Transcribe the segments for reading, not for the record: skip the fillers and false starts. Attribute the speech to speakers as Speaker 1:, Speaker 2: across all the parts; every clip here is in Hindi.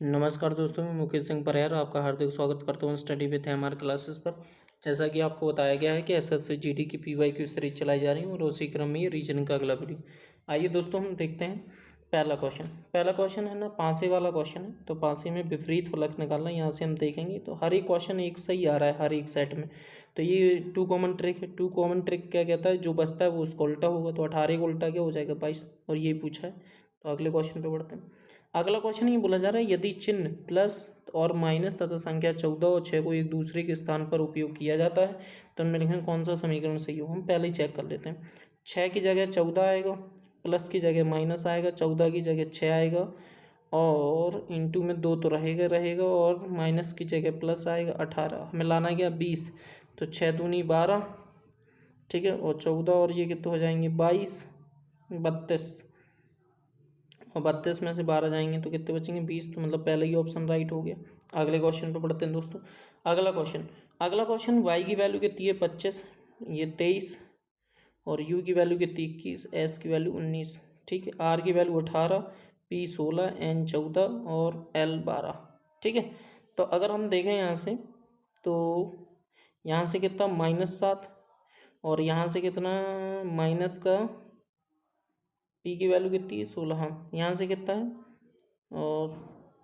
Speaker 1: नमस्कार दोस्तों, मैं मुकेश सिंह परिहार आपका हार्दिक स्वागत करता हूँ स्टडी विथ हमारे क्लासेस पर। जैसा कि आपको बताया गया है कि एसएससी जीडी की पीवाईक्यू सीरीज चलाई जा रही है और उसी क्रम में ये रीजनिंग का अगला वीडियो। आइए दोस्तों हम देखते हैं पहला क्वेश्चन है ना, पाँसे वाला क्वेश्चन है। तो पाँसे में विपरीत फलक निकालना, यहाँ से हम देखेंगे तो हर एक क्वेश्चन एक सही आ रहा है हर एक सेट में। तो ये टू कॉमन ट्रिक है। टू कॉमन ट्रिक क्या कहता है, जो बचता है वो उसका उल्टा होगा। तो 18 का उल्टा क्या हो जाएगा, 22। और ये पूछा है। तो अगले क्वेश्चन पे बढ़ते हैं। अगला क्वेश्चन ये बोला जा रहा है, यदि चिन्ह प्लस और माइनस तथा संख्या 14 और 6 को एक दूसरे के स्थान पर उपयोग किया जाता है तो उनमें लिखें कौन सा समीकरण सही हो। हम पहले ही चेक कर लेते हैं। 6 की जगह 14 आएगा, प्लस की जगह माइनस आएगा, 14 की जगह 6 आएगा, और इंटू में 2 तो रहेगा रहेगा, और माइनस की जगह प्लस आएगा 18। हमें लाना गया 20। तो 6 दूनी 12, ठीक है, और 14 और ये कितने हो जाएंगे 22, 32, और 32 में से 12 जाएंगे तो कितने बचेंगे 20। तो मतलब पहले ही ऑप्शन राइट हो गया। अगले क्वेश्चन पे पढ़ते हैं दोस्तों। अगला क्वेश्चन y की वैल्यू कितनी है 25, ये 23, और u की वैल्यू कितनी 21, s की वैल्यू 19, ठीक है। r की वैल्यू 18, p 16, n 14 और l 12, ठीक है। तो अगर हम देखें यहाँ से, तो यहाँ से कितना -7, और यहाँ से कितना माइनस का पी की वैल्यू कितनी है 16, हाँ। यहाँ से कितना है, और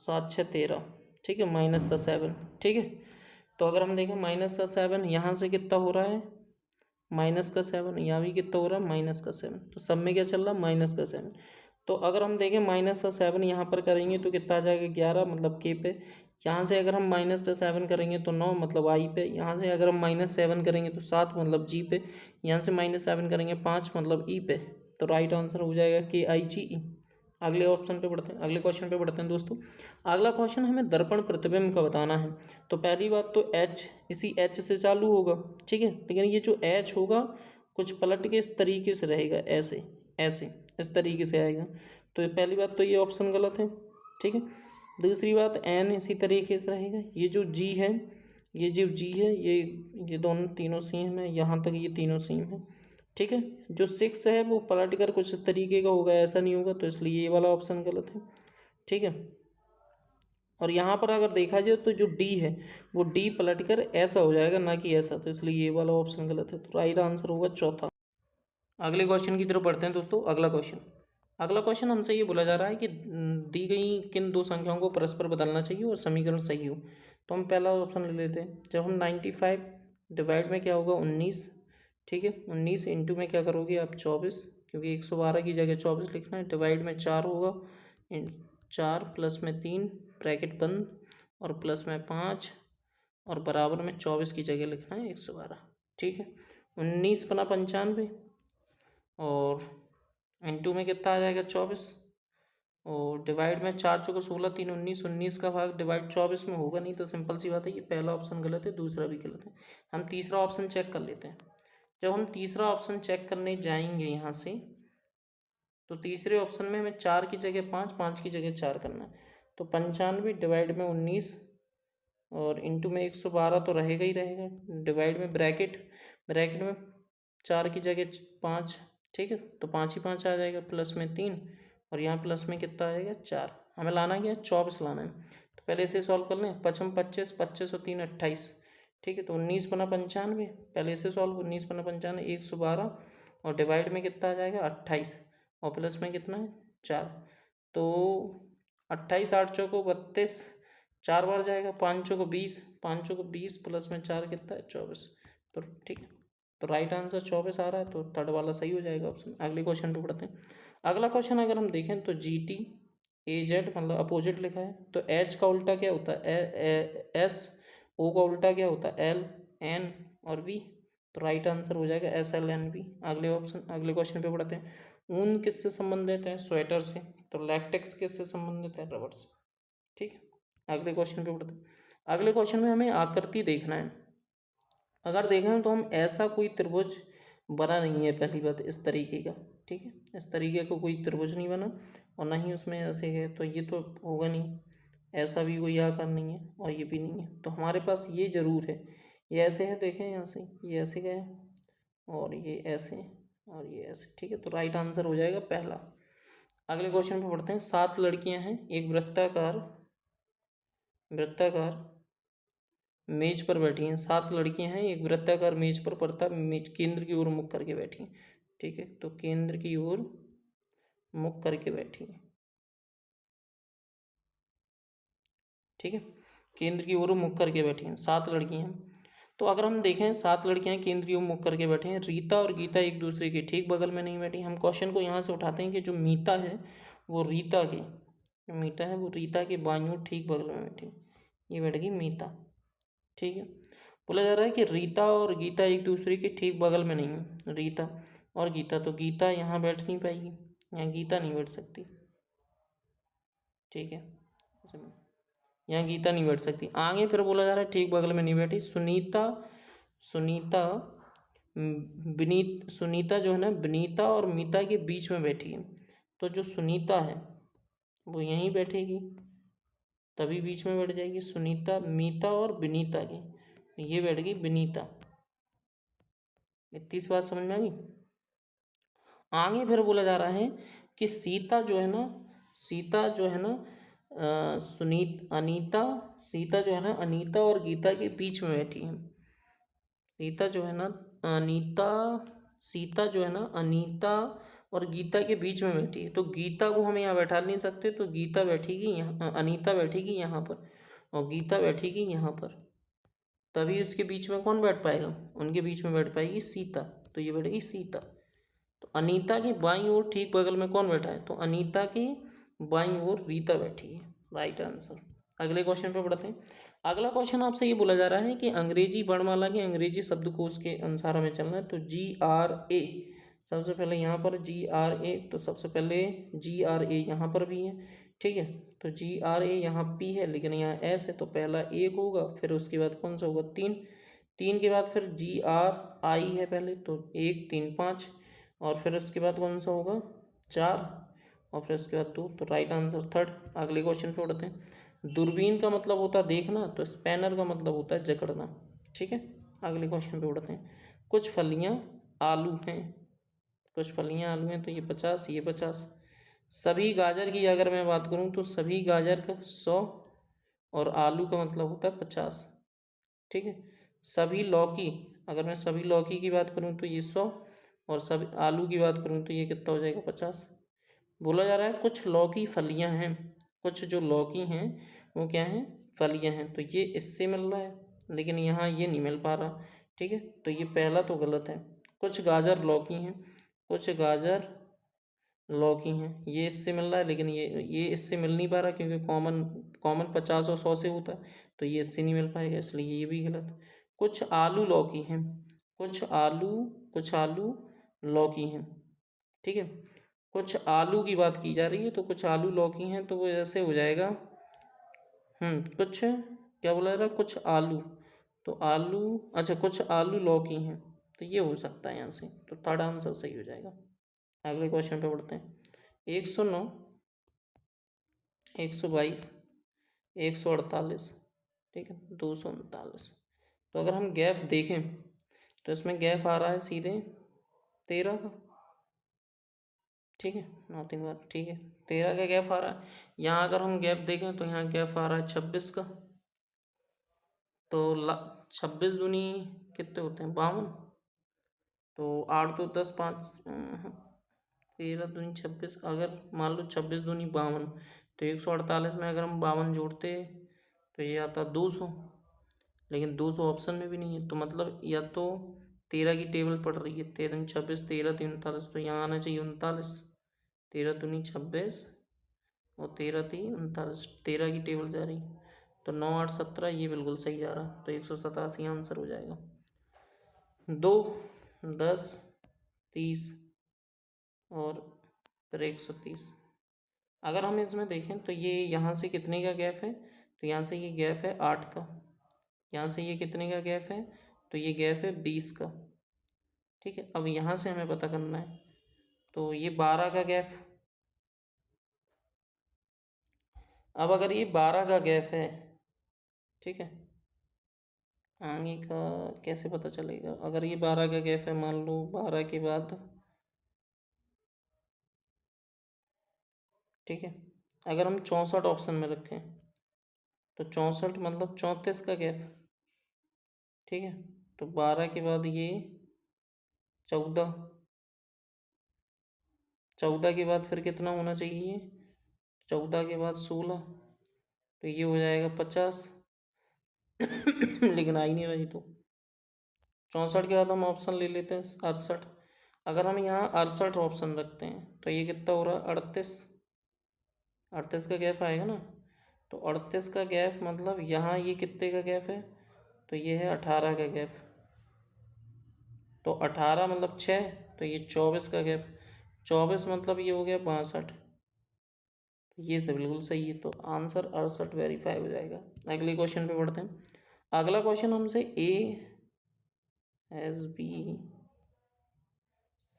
Speaker 1: 7 6 13, ठीक है, माइनस का 7, ठीक है। तो अगर हम देखें माइनस का 7 यहाँ से कितना हो रहा है, माइनस का 7, यहाँ भी कितना हो रहा है माइनस का 7। तो सब में क्या चल रहा है माइनस का 7। तो अगर हम देखें माइनस का 7 यहाँ पर करेंगे तो कितना आ जाएगा 11, मतलब के पे। यहाँ से अगर हम माइनस का 7 करेंगे तो 9, मतलब आई पे। यहाँ से अगर हम -7 करेंगे तो 7, मतलब जी पे। यहाँ से -7 करेंगे 5, मतलब ई पे। तो राइट आंसर हो जाएगा KIGE। अगले क्वेश्चन पे बढ़ते हैं दोस्तों। अगला क्वेश्चन हमें दर्पण प्रतिबिंब का बताना है। तो पहली बात तो H इसी H से चालू होगा, ठीक है। लेकिन ये जो H होगा कुछ पलट के इस तरीके से रहेगा, ऐसे ऐसे इस तरीके से आएगा। तो ये पहली बात तो ये ऑप्शन गलत है, ठीक है। दूसरी बात N इसी तरीके से रहेगा। ये जो G है, ये दोनों तीनों सेम है, यहाँ तक ये तीनों सेम है, ठीक है। जो 6 है वो पलट कर कुछ इस तरीके का होगा, ऐसा नहीं होगा। तो इसलिए ये वाला ऑप्शन गलत है, ठीक है। और यहाँ पर अगर देखा जाए तो जो डी है वो डी पलट कर ऐसा हो जाएगा, ना कि ऐसा। तो इसलिए ये वाला ऑप्शन गलत है। तो राइट आंसर होगा चौथा। अगले क्वेश्चन की तरफ बढ़ते हैं दोस्तों। अगला क्वेश्चन हमसे ये बोला जा रहा है कि दी गई किन दो संख्याओं को परस्पर बदलना चाहिए और समीकरण सही हो। तो हम पहला ऑप्शन ले लेते हैं। जब हम 95 डिवाइड में क्या होगा 19, ठीक है। 19 इंटू में क्या करोगे आप 24, क्योंकि 112 की जगह 24 लिखना है। डिवाइड में 4 होगा, 4 प्लस में 3 ब्रैकेट बंद, और प्लस में 5, और बराबर में 24 की जगह लिखना है 112, ठीक है। 19 बना 95, और इंटू में कितना आ जाएगा 24, और डिवाइड में 4 चौको 16, 3 19, 19 का भाग डिवाइड 24 में होगा नहीं। तो सिंपल सी बात है, ये पहला ऑप्शन गलत है, दूसरा भी गलत है। हम तीसरा ऑप्शन चेक कर लेते हैं। जब हम तीसरा ऑप्शन चेक करने जाएंगे यहाँ से, तो तीसरे ऑप्शन में हमें 4 की जगह 5, 5 की जगह 4 करना है। तो 95 डिवाइड में 19, और इंटू में 112 तो रहेगा ही रहेगा। डिवाइड में ब्रैकेट में 4 की जगह 5, ठीक है। तो 5 ही 5 आ जाएगा, प्लस में 3, और यहाँ प्लस में कितना आएगा 4। हमें लाना क्या है 24 लाना है। तो पहले इसे सॉल्व कर लें। 55 25, 25 और 3 28, ठीक है। तो 19 बना 95, पहले इसे सॉल्व। 19 बना 95 112, और डिवाइड में कितना आ जाएगा 28, और प्लस में कितना है 4। तो 28 8 चौको 32, 4 बार जाएगा, 5 चौको 20, 5 चौको 20 प्लस में 4 कितना है 24। तो ठीक है, तो राइट आंसर 24 आ रहा है। तो थर्ड वाला सही हो जाएगा ऑप्शन। अगले क्वेश्चन पे पढ़ते हैं। अगला क्वेश्चन अगर हम देखें तो GT AZ मतलब अपोजिट लिखा है। तो H का उल्टा क्या होता है S, O का उल्टा क्या होता है L, N और V। तो राइट आंसर हो जाएगा SLNV। अगले क्वेश्चन पे पढ़ते हैं। ऊन किससे संबंधित है, स्वेटर से। तो लैक्टेक्स किससे संबंधित है, रबर से, ठीक है। अगले क्वेश्चन पे पढ़ते हैं। अगले क्वेश्चन में हमें आकृति देखना है। अगर देखें तो हम ऐसा कोई त्रिभुज बना नहीं है, पहली बात इस तरीके का, ठीक है। इस तरीके का कोई त्रिभुज नहीं बना, और ना ही उसमें ऐसे है, तो ये तो होगा नहीं। ऐसा भी कोई आकार नहीं है, और ये भी नहीं है। तो हमारे पास ये जरूर है, ये ऐसे है, देखें यहाँ से ये ऐसे गया, और ये ऐसे, और ये ऐसे, ठीक है। तो राइट आंसर हो जाएगा पहला। अगले क्वेश्चन पे पढ़ते हैं। 7 लड़कियां हैं एक वृत्ताकार वृत्ताकार मेज पर बैठी हैं, 7 लड़कियां हैं, एक वृत्ताकार मेज पर पर्दा मेज केंद्र की ओर मुख करके बैठी हैं। ठीक है, तो केंद्र की ओर मुख करके बैठी हैं। ठीक है, केंद्र की ओर मुख करके बैठी हैं, 7 लड़कियां हैं। तो अगर हम देखें 7 लड़कियां केंद्र की ओर मुख करके बैठे हैं, रीता और गीता एक दूसरे के ठीक बगल में नहीं बैठी। हम क्वेश्चन को यहाँ से उठाते हैं कि जो मीता है वो रीता के जो मीता है वो रीता के बाईं ओर ठीक बगल में बैठी है। ये बैठ गई मीता। ठीक है, बोला जा रहा है कि रीता और गीता एक दूसरे के ठीक बगल में नहीं है, रीता और गीता, तो गीता यहाँ बैठ नहीं पाएगी, यहाँ गीता नहीं बैठ सकती। ठीक है, यहाँ गीता नहीं बैठ सकती। आगे फिर बोला जा रहा है ठीक बगल में नहीं बैठी सुनीता। सुनीता विनीत सुनीता जो है ना विनीता और मीता के बीच में बैठी है। तो जो सुनीता है वो यहीं बैठेगी, तभी बीच में बैठ जाएगी। सुनीता मीता और विनीता की, ये बैठ गई विनीता। इतनी सी बात समझ में आ गई। आगे फिर बोला जा रहा है कि सीता जो है ना, सीता जो है ना सुनीत अनीता सीता जो है ना अनीता और गीता के बीच में बैठी है। सीता जो है ना अनीता सीता जो है ना अनीता और गीता के बीच में बैठी है। तो गीता को हम यहाँ बैठा नहीं सकते, तो गीता बैठेगी यहाँ, अनीता बैठेगी यहाँ पर और गीता बैठेगी यहाँ पर। तभी उसके बीच में कौन बैठ पाएगा, उनके बीच में बैठ पाएगी सीता। तो ये बैठेगी सीता। तो अनीता के बाईं ओर ठीक बगल में कौन बैठा है, तो अनीता की बाईं ओर रीता बैठी है। Right answer. अगले क्वेश्चन पे बढ़ते हैं। अगला क्वेश्चन आपसे ये बोला जा रहा है कि अंग्रेजी वर्णमाला के अंग्रेजी शब्दकोश के अनुसार हमें चलना है। तो GRA सबसे पहले यहाँ पर GRA, तो सबसे पहले GRA यहाँ पर भी है। ठीक है, तो GRA यहाँ P है लेकिन यहाँ S है, तो पहला 1 होगा, फिर उसके बाद कौन सा होगा 3, 3 के बाद फिर GRI है पहले, तो 1 3 5, और फिर उसके बाद कौन सा होगा 4, और फिर उसके बाद 2। तो राइट आंसर थर्ड। अगले क्वेश्चन पे बढ़ते हैं। दूरबीन का मतलब होता है देखना, तो स्पैनर का मतलब होता है जकड़ना। ठीक है, अगले क्वेश्चन पे बढ़ते हैं। कुछ फलियां आलू हैं, कुछ फलियां आलू हैं, तो ये 50, ये 50। सभी गाजर की अगर मैं बात करूं तो सभी गाजर का 100 और आलू का मतलब होता है 50। ठीक है, सभी लौकी, अगर मैं सभी लौकी की बात करूं तो ये 100 और सभी आलू की बात करूं तो ये कितना हो जाएगा 50। बोला जा रहा है कुछ लौकी फलियां हैं, कुछ जो लौकी हैं वो क्या हैं, फलियां हैं, तो ये इससे मिल रहा है लेकिन यहाँ ये नहीं मिल पा रहा। ठीक है, तो ये पहला तो गलत है। कुछ गाजर लौकी हैं, कुछ गाजर लौकी हैं, ये इससे मिल रहा है लेकिन ये इससे मिल नहीं पा रहा क्योंकि कॉमन कॉमन 50 और 100 से होता है, तो ये इससे नहीं मिल पाएगा, इसलिए ये भी गलत। कुछ आलू लौकी हैं, कुछ आलू कुछ आलू लौकी हैं। ठीक है, कुछ आलू की बात की जा रही है, तो कुछ आलू लौकी हैं, तो वो ऐसे हो जाएगा कुछ क्या बोला जा रहा है, कुछ आलू, तो आलू, अच्छा कुछ आलू लौकी हैं, तो ये हो सकता है यहाँ से, तो थर्ड आंसर सही हो जाएगा। अगले क्वेश्चन पे बढ़ते हैं। 109, 122, 148, ठीक है, 239। तो अगर हम गैप देखें तो इसमें गैप आ रहा है सीधे 13 का। ठीक है, 9 3 बार, ठीक है, 13 का गैप आ रहा है। यहाँ अगर हम गैप देखें तो यहाँ गैप आ रहा है 26 का। तो 26 दूनी कितने होते हैं 52, तो 8 2 10 5 13 दूनी 26, अगर मान लो 26 दूनी 52, तो 148 में अगर हम 52 जोड़ते तो ये आता 200, लेकिन 200 ऑप्शन में भी नहीं है, तो मतलब या तो 13 की टेबल पड़ रही है, 13 26 13 3 39, तो यहाँ आना चाहिए 39। 13 दूनी 26 और 13 3 39, 13 की टेबल जा रही, तो 9 8 17, ये बिल्कुल सही जा रहा, तो 187 आंसर हो जाएगा। 2 10 30 और फिर 130। अगर हम इसमें देखें तो ये यहाँ से कितने का गैप है, तो यहाँ से ये गैप है 8 का, यहाँ से ये कितने का गैप है, तो ये गैप है 20 का। ठीक है, अब यहाँ से हमें पता करना है, तो ये 12 का गैप, अब अगर ये 12 का गैप है, ठीक है, आगे का कैसे पता चलेगा, अगर ये 12 का गैप है, मान लो 12 के बाद, ठीक है, अगर हम 64 ऑप्शन में रखें, तो 64 मतलब 34 का गैप। ठीक है, तो 12 के बाद ये 14, 14 के बाद फिर कितना होना चाहिए, 14 के बाद 16, तो ये हो जाएगा 50। लेकिन आई नहीं भाई, तो 64 के बाद हम ऑप्शन ले लेते हैं 68। अगर हम यहाँ 68 ऑप्शन रखते हैं तो ये कितना हो रहा है, 38, 38 का गैप आएगा ना। तो 38 का गैप मतलब यहाँ ये कितने का गैप है, तो ये है 18 का गैप। तो 18 मतलब 6, तो ये 24 का गैप, 24 मतलब ये हो गया 62। ये सब बिल्कुल सही है, तो आंसर 68 वेरीफाई हो जाएगा। अगले क्वेश्चन पे बढ़ते हैं। अगला क्वेश्चन हमसे A S B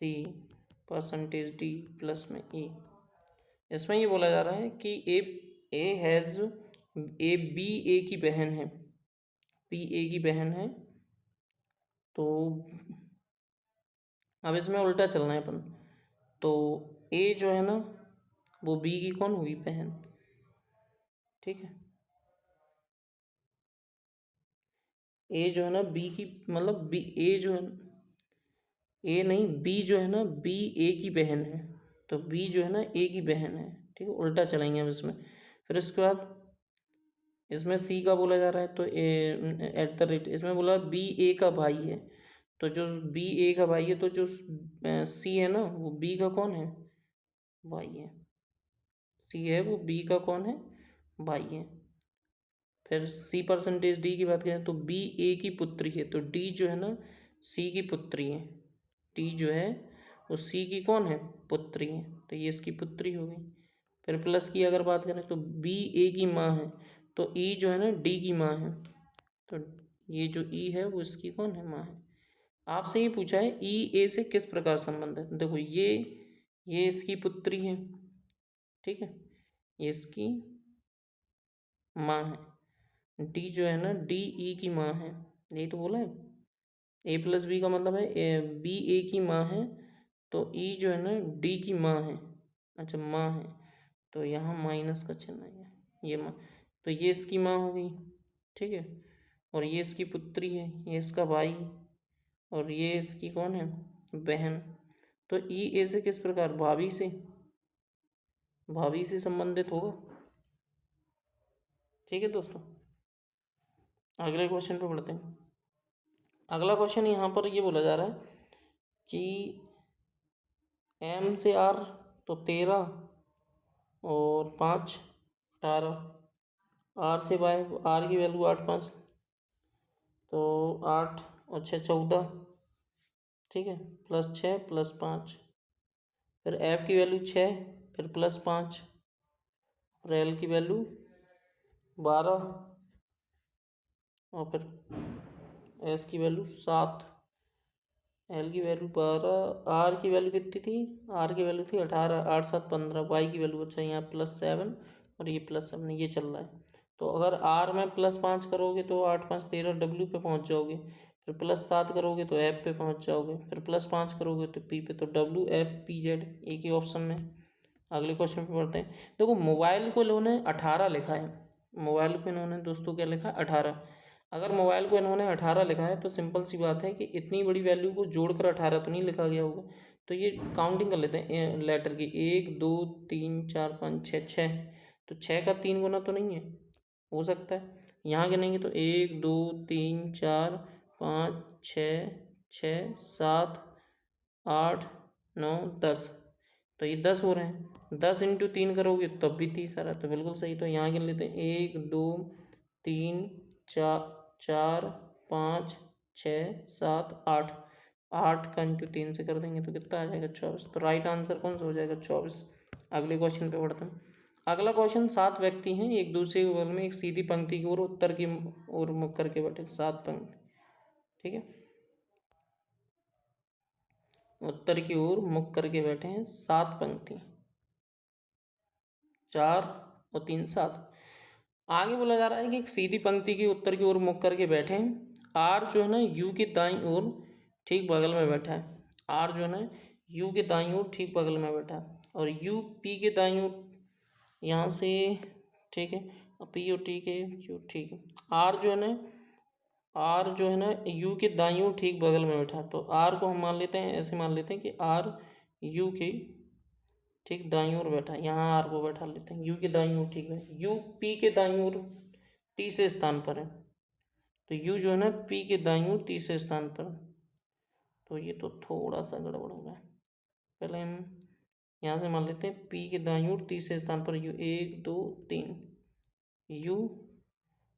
Speaker 1: C percentage D plus में ए, इसमें ये बोला जा रहा है कि ए हैज़ ए बी ए की बहन है, बी ए की बहन है। तो अब इसमें उल्टा चलना है अपन। तो ए जो है ना वो बी की कौन हुई, बहन। ठीक है, ए जो है ना बी की, मतलब बी ए जो है, ए नहीं बी जो है ना, बी ए की बहन है। तो बी जो है ना ए की बहन है। ठीक है, उल्टा चलेंगे हम इसमें। फिर इसके बाद इसमें सी का बोला जा रहा है, तो एट द रेट इसमें बोला बी ए का भाई है। तो जो बी ए का भाई है, तो जो सी है ना वो बी का कौन है, भाई है। सी है वो बी का कौन है, भाई है। फिर सी परसेंटेज डी की बात करें तो बी ए की पुत्री है, तो डी जो है ना सी की पुत्री है। डी जो है वो सी की कौन है, पुत्री है, तो ये इसकी पुत्री हो गई। फिर प्लस की अगर बात करें तो बी ए की माँ है, तो ई जो है ना डी की माँ है। तो ये जो ई है वो इसकी कौन है, माँ है। आपसे ये पूछा है ई ए से किस प्रकार संबंध है। देखो ये इसकी पुत्री है। ठीक है, ये इसकी माँ है। डी जो है ना डी ई की माँ है, यही तो बोला है। ए प्लस बी का मतलब है बी ए की माँ है, तो ई जो है ना डी की माँ है। अच्छा, माँ है, तो यहाँ माइनस का चिन्ह है, ये माँ। तो ये इसकी माँ हो गई। ठीक है, और ये इसकी पुत्री है, ये इसका भाई, और ये इसकी कौन है, बहन। तो ई ए से किस प्रकार, भाभी से संबंधित होगा। ठीक है दोस्तों, अगले क्वेश्चन पे बढ़ते हैं। अगला क्वेश्चन यहाँ पर ये बोला जा रहा है कि एम से आर, तो 13 और 5 18। आर से वाई, आर की वैल्यू 8 5, तो 8 और 6 14। ठीक है, प्लस 6 प्लस 5। फिर एफ की वैल्यू 6, फिर प्लस 5, और एल की वैल्यू 12, और फिर एस की वैल्यू 7, एल की वैल्यू 12, आर की वैल्यू कितनी थी, आर की वैल्यू थी 18, 8 7 15, वाई की वैल्यू, अच्छा यहाँ +7 और ये +7, ये चल रहा है। तो अगर आर में +5 करोगे तो 8 5 13 डब्ल्यू पे पहुँच जाओगे। फिर +7 करोगे तो एफ पे पहुँच जाओगे। फिर +5 करोगे तो पी पे, तो WFPZ एक ही ऑप्शन में। अगले क्वेश्चन पे पढ़ते हैं। देखो मोबाइल को इन्होंने 18 लिखा है, मोबाइल को इन्होंने दोस्तों क्या लिखा, 18। अगर मोबाइल को इन्होंने 18 लिखा है तो सिंपल सी बात है कि इतनी बड़ी वैल्यू को जोड़कर 18 तो नहीं लिखा गया होगा। तो ये काउंटिंग कर लेते हैं लेटर की, 1 2 3 4 5 6 6। तो 6 का 3 गुना तो नहीं है, हो सकता है। यहाँ गिनेंगे तो 1 2 3 4 5 6 6 7 8 9 10, तो ये 10 हो रहे हैं। 10 इंटू 3 करोगे तब भी 30 आ रहा है, तो बिल्कुल सही। तो यहाँ गिन लेते हैं 1 2 3 4 4 5 6 7 8। 8 का इंटू 3 से कर देंगे तो कितना आ जाएगा, 24। तो राइट आंसर कौन सा हो जाएगा, 24। अगले क्वेश्चन पे बढ़ते हैं। अगला क्वेश्चन, 7 व्यक्ति हैं एक दूसरे के बगल में एक सीधी पंक्ति की ओर उत्तर की ओर मुख करके बैठे, 7 पंक्ति। ठीक है, उत्तर की ओर मुख करके बैठे हैं 7 पंक्ति, 4 और 3 7। आगे बोला जा रहा है कि एक सीधी पंक्ति की उत्तर की ओर मुख करके बैठे हैं। आर जो है ना यू के दाईं ओर ठीक बगल में बैठा है। आर जो है ना यू के दाईं ओर ठीक बगल में बैठा है, और यू पी के दाईं ओर यहाँ से, ठीक है, पी और टी के यू, ठीक है। आर जो है ना, आर जो है ना यू के दाईं ओर ठीक बगल में बैठा है, तो आर को हम मान लेते हैं, ऐसे मान लेते हैं कि आर यू के ठीक दाईं ओर बैठा है। यहाँ आर को बैठा लेते हैं, यू के दाईं ओर ठीक है, यू पी के दाईं ओर तीसरे स्थान पर है, तो यू जो है ना पी के दाईं ओर तीसरे स्थान पर। तो ये तो थोड़ा सा गड़बड़ हो रहा है। पहले हम यहाँ से मान लेते हैं पी के दाईं ओर तीसरे स्थान पर यू, 1 2 3 यू,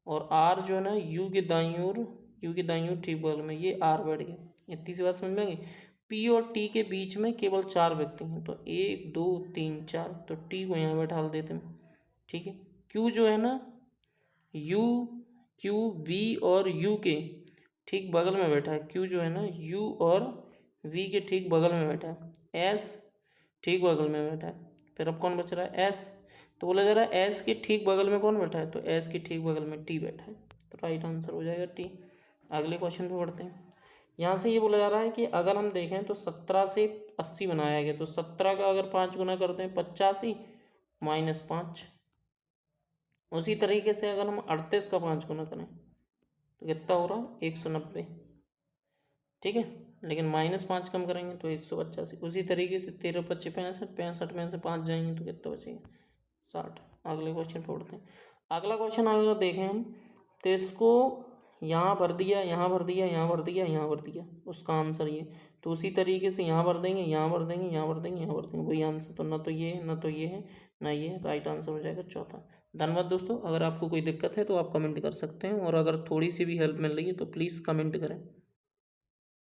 Speaker 1: और आर जो है ना यू के दाईं ओर, यू के दाईं ओर ठीक बगल में, ये आर बैठ गया। इतनी सी बात समझ में आ गई। पी और टी के बीच में केवल 4 व्यक्ति हैं, तो 1 2 3 4, तो टी को यहाँ बैठा देते हैं, ठीक है। क्यू जो है ना यू, क्यू वी और यू के ठीक बगल में बैठा है, क्यू जो है ना यू और वी के ठीक बगल में बैठा है, एस ठीक बगल में बैठा है। फिर अब कौन बच रहा है, एस। तो बोला जा रहा है एस के ठीक बगल में कौन बैठा है, तो एस के ठीक बगल में टी बैठा है, तो राइट आंसर हो जाएगा टी। अगले क्वेश्चन पे बढ़ते हैं। यहाँ से ये बोला जा रहा है कि अगर हम देखें तो 17 से 80 बनाया गया, तो 17 का अगर 5 गुना करते हैं 85 माइनस 5। उसी तरीके से अगर हम 38 का 5 गुना करें तो कितना हो रहा है, 190, ठीक है। लेकिन -5 कम करेंगे तो 185। उसी तरीके से 13 25 65, 65 में से 5 जाएंगे तो कितना बचेगा, 60। अगले क्वेश्चन पे बढ़ते हैं। अगला क्वेश्चन अगर देखें हम तो इसको यहाँ भर दिया, यहाँ भर दिया, यहाँ भर दिया, यहाँ भर दिया, उसका आंसर ये। तो उसी तरीके से यहाँ भर देंगे, यहाँ भर देंगे, यहाँ भर देंगे, यहाँ भर देंगे, वही आंसर। तो ना तो ये है, ना तो ये है, ना ये है, राइट आंसर हो जाएगा चौथा। धन्यवाद दोस्तों। अगर आपको कोई दिक्कत है तो आप कमेंट कर सकते हैं, और अगर थोड़ी सी भी हेल्प मिल रही है तो प्लीज़ कमेंट करें।